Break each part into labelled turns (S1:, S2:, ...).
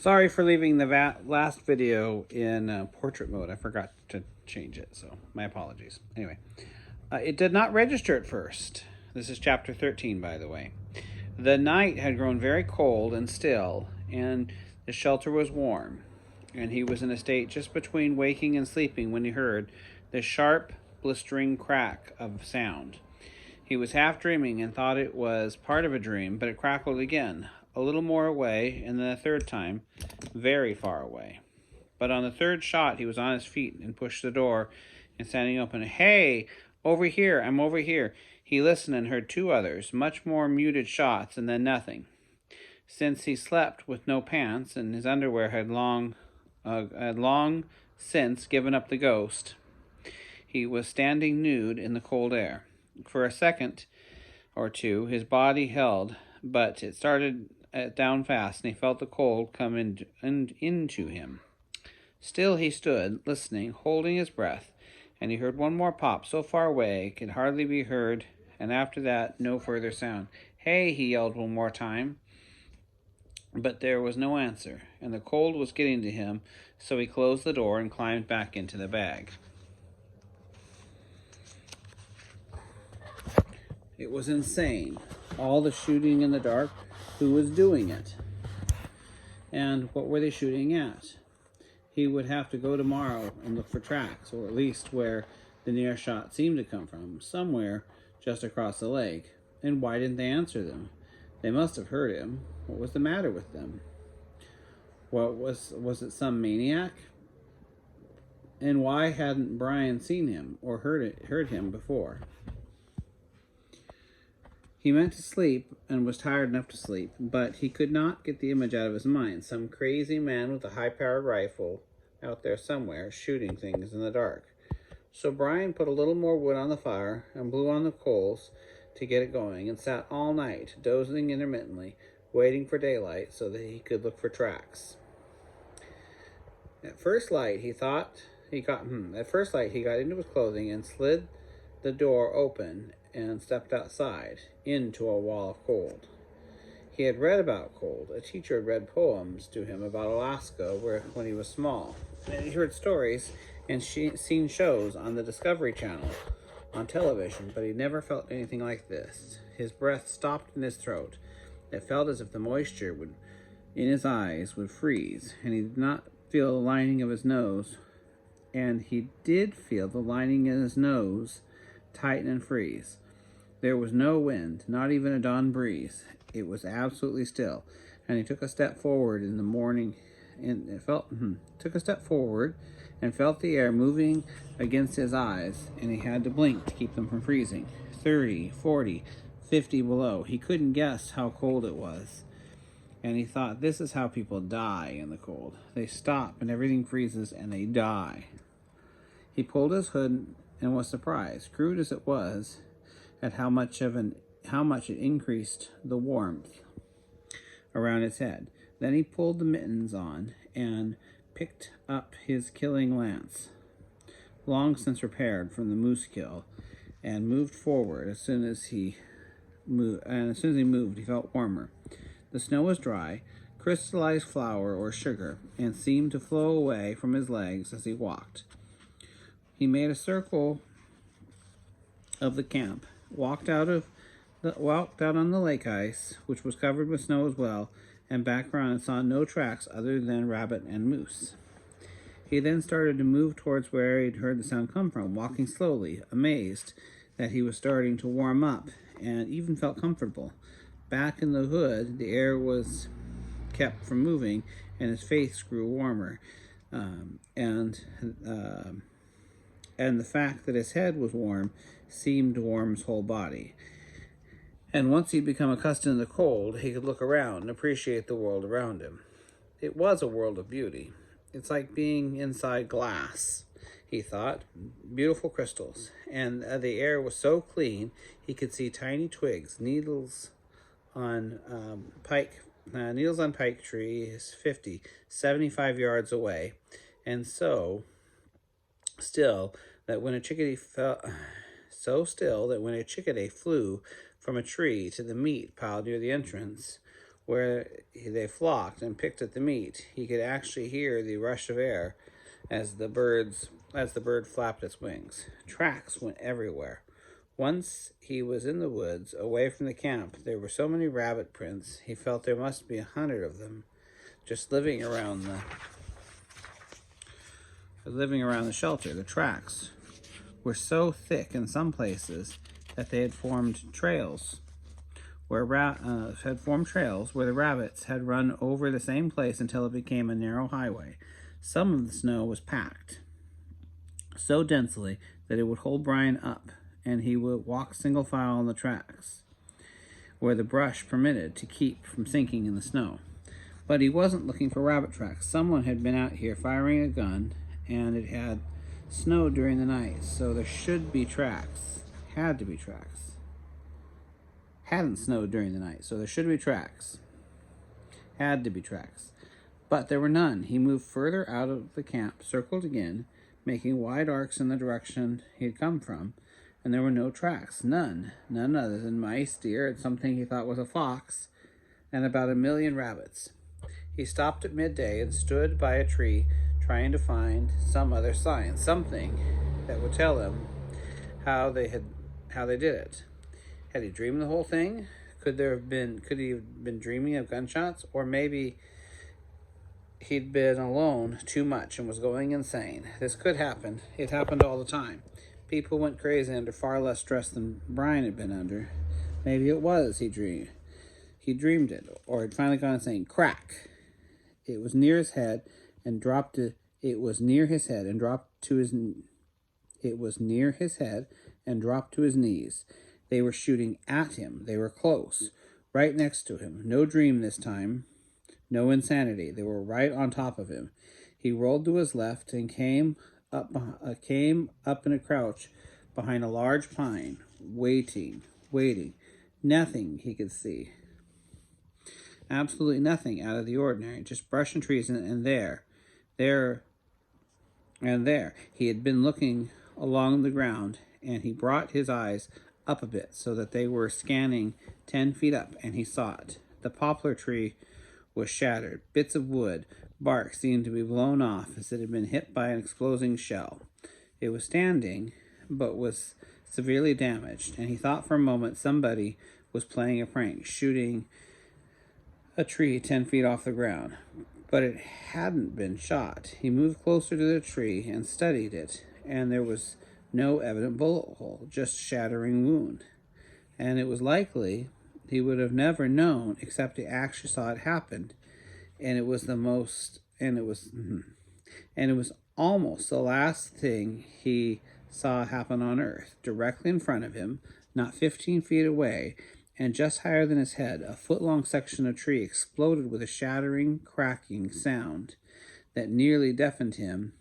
S1: Sorry for leaving the last video in portrait mode. I forgot to change it, so my apologies. Anyway, it did not register at first. This is chapter 13, by the way. The night had grown very cold and still, and the shelter was warm, and he was in a state just between waking and sleeping when he heard the sharp, blistering crack of sound. He was half dreaming and thought it was part of a dream, but it crackled again, a little more away, and then a third time, very far away. But on the third shot, he was on his feet and pushed the door and standing open. Hey, over here, I'm over here. He listened and heard two others, much more muted shots, and then nothing. Since he slept with no pants and his underwear had long since given up the ghost, he was standing nude in the cold air. For a second or two, his body held, but it started down fast, and he felt the cold come into him. Still he stood, listening, holding his breath, and he heard one more pop so far away it could hardly be heard, and after that, no further sound. Hey, he yelled one more time, but there was no answer, and the cold was getting to him, so he closed the door and climbed back into the bag. It was insane. All the shooting in the dark. Who was doing it? And what were they shooting at? He would have to go tomorrow and look for tracks, or at least where the near shot seemed to come from, somewhere just across the lake. And why didn't they answer them? They must have heard him. What was the matter with them? Was it some maniac? And why hadn't Brian seen him or heard him before? He meant to sleep and was tired enough to sleep, but he could not get the image out of his mind. Some crazy man with a high-powered rifle out there somewhere shooting things in the dark. So Brian put a little more wood on the fire and blew on the coals to get it going and sat all night, dozing intermittently, waiting for daylight so that he could look for tracks. At first light, he got into his clothing and slid the door open and stepped outside into a wall of cold. He had read about cold. A teacher had read poems to him about Alaska when he was small. And he heard stories and seen shows on the Discovery Channel on television, but he never felt anything like this. His breath stopped in his throat. It felt as if the moisture in his eyes would freeze, and he did not feel the lining of his nose. And he did feel the lining in his nose tighten and freeze. There was no wind, not even a dawn breeze. It was absolutely still, and he took a step forward in the morning, and took a step forward, and felt the air moving against his eyes, and he had to blink to keep them from freezing. 30, 40, 50 below. He couldn't guess how cold it was, and he thought, this is how people die in the cold. They stop, and everything freezes, and they die. He pulled his hood and was surprised, crude as it was, at how much it increased the warmth around his head. Then he pulled the mittens on and picked up his killing lance, long since repaired from the moose kill, and moved forward. As soon as he moved, he felt warmer. The snow was dry, crystallized flour or sugar, and seemed to flow away from his legs as he walked. He made a circle of the camp, walked out on the lake ice, which was covered with snow as well, and back around and saw no tracks other than rabbit and moose. He then started to move towards where he'd heard the sound come from, walking slowly, amazed that he was starting to warm up and even felt comfortable. Back in the hood, the air was kept from moving, and his face grew warmer. And the fact that his head was warm seemed to warm his whole body. And once he'd become accustomed to the cold, he could look around and appreciate the world around him. It was a world of beauty. It's like being inside glass, he thought. Beautiful crystals. And the air was so clean, he could see tiny twigs, needles on pike trees 50, 75 yards away. And so still that when a chickadee flew from a tree to the meat piled near the entrance where they flocked and picked at the meat. He could actually hear the rush of air as the bird flapped its wings. Tracks went everywhere. Once he was in the woods, away from the camp. There were so many rabbit prints, he felt there must be 100 of them just living around the shelter. The tracks were so thick in some places that they had formed trails where the rabbits had run over the same place until it became a narrow highway. Some of the snow was packed so densely that it would hold Brian up, and he would walk single file on the tracks where the brush permitted to keep from sinking in the snow. But he wasn't looking for rabbit tracks. Someone had been out here firing a gun, and it had snowed during the night, so there should be tracks. Had to be tracks. Hadn't snowed during the night, so there should be tracks. Had to be tracks. But there were none. He moved further out of the camp, circled again, making wide arcs in the direction he had come from, and there were no tracks. None other than mice, deer, and something he thought was a fox, and about 1,000,000 rabbits. He stopped at midday and stood by a tree, trying to find some other sign, something that would tell him how they did it. Had he dreamed the whole thing? Could he have been dreaming of gunshots? Or maybe he'd been alone too much and was going insane. This could happen. It happened all the time. People went crazy under far less stress than Brian had been under. Maybe it was he dreamed it, or had finally gone insane. Crack! It was near his head and dropped to his knees. They were shooting at him. They were close, right next to him. No dream this time. No insanity. They were right on top of him. He rolled to his left and came up in a crouch behind a large pine, waiting. Nothing he could see. Absolutely nothing out of the ordinary. Just brush and trees, and there. He had been looking along the ground, and he brought his eyes up a bit so that they were scanning 10 feet up, and he saw it. The poplar tree was shattered. Bits of wood, bark seemed to be blown off as it had been hit by an exploding shell. It was standing, but was severely damaged, and he thought for a moment somebody was playing a prank, shooting a tree 10 feet off the ground. But it hadn't been shot. He moved closer to the tree and studied it, and there was no evident bullet hole, just shattering wound. And it was likely he would have never known, except he actually saw it happen. And it was almost the last thing he saw happen on Earth. Directly in front of him, not 15 feet away, and just higher than his head, a foot-long section of tree exploded with a shattering, cracking sound that nearly deafened him,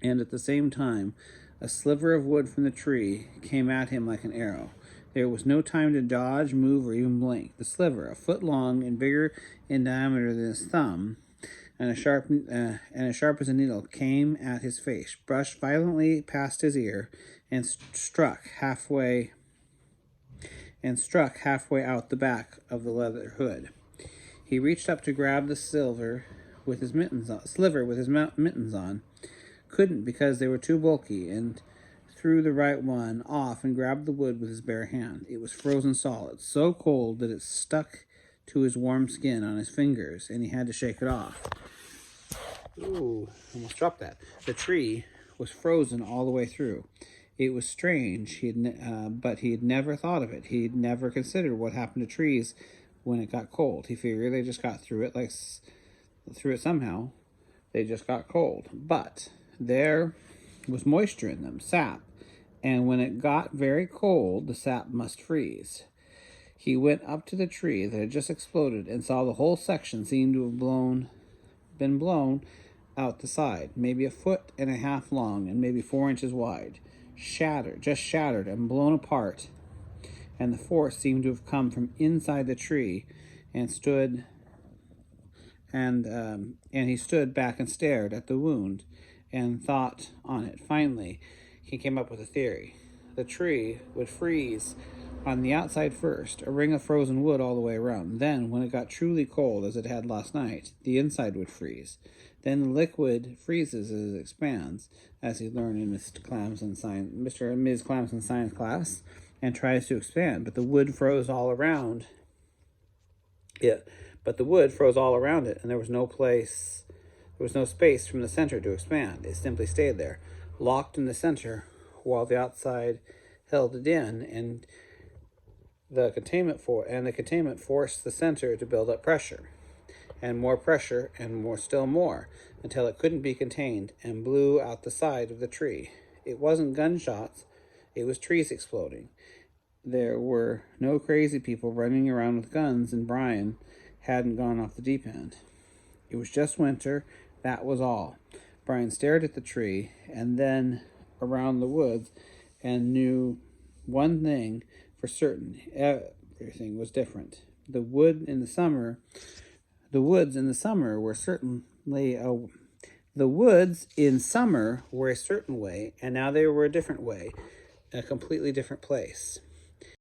S1: and at the same time, a sliver of wood from the tree came at him like an arrow. There was no time to dodge, move, or even blink. The sliver, a foot long and bigger in diameter than his thumb, and as sharp as a needle, came at his face, brushed violently past his ear, and struck halfway out the back of the leather hood. He reached up to grab the sliver with his mittens on. Couldn't because they were too bulky, and threw the right one off and grabbed the wood with his bare hand. It was frozen solid, so cold that it stuck to his warm skin on his fingers, and he had to shake it off. Ooh, almost dropped that. The tree was frozen all the way through. It was strange, but he had never thought of it. He'd never considered what happened to trees when it got cold. He figured they just got through it somehow. They just got cold. But there was moisture in them, sap, and when it got very cold, the sap must freeze. He went up to the tree that had just exploded and saw the whole section seemed to have been blown out the side, maybe 1.5 feet long and maybe 4 inches wide. Shattered and blown apart, and the force seemed to have come from inside the tree, and he stood back and stared at the wound and thought on it. Finally, he came up with a theory. The tree would freeze on the outside first, a ring of frozen wood all the way around. Then, when it got truly cold, as it had last night, the inside would freeze. Then the liquid freezes as it expands, as he learned in Mr. and Ms. Clamson science class, and tries to expand. But the wood froze all around it. And there was no space from the center to expand. It simply stayed there, locked in the center, while the outside held it in, and the containment forced the center to build up pressure, and still more, until it couldn't be contained and blew out the side of the tree. It wasn't gunshots, it was trees exploding. There were no crazy people running around with guns, and Brian hadn't gone off the deep end. It was just winter, that was all. Brian stared at the tree and then around the woods and knew one thing for certain: everything was different. The woods in the summer were a certain way, and now they were a different way, a completely different place.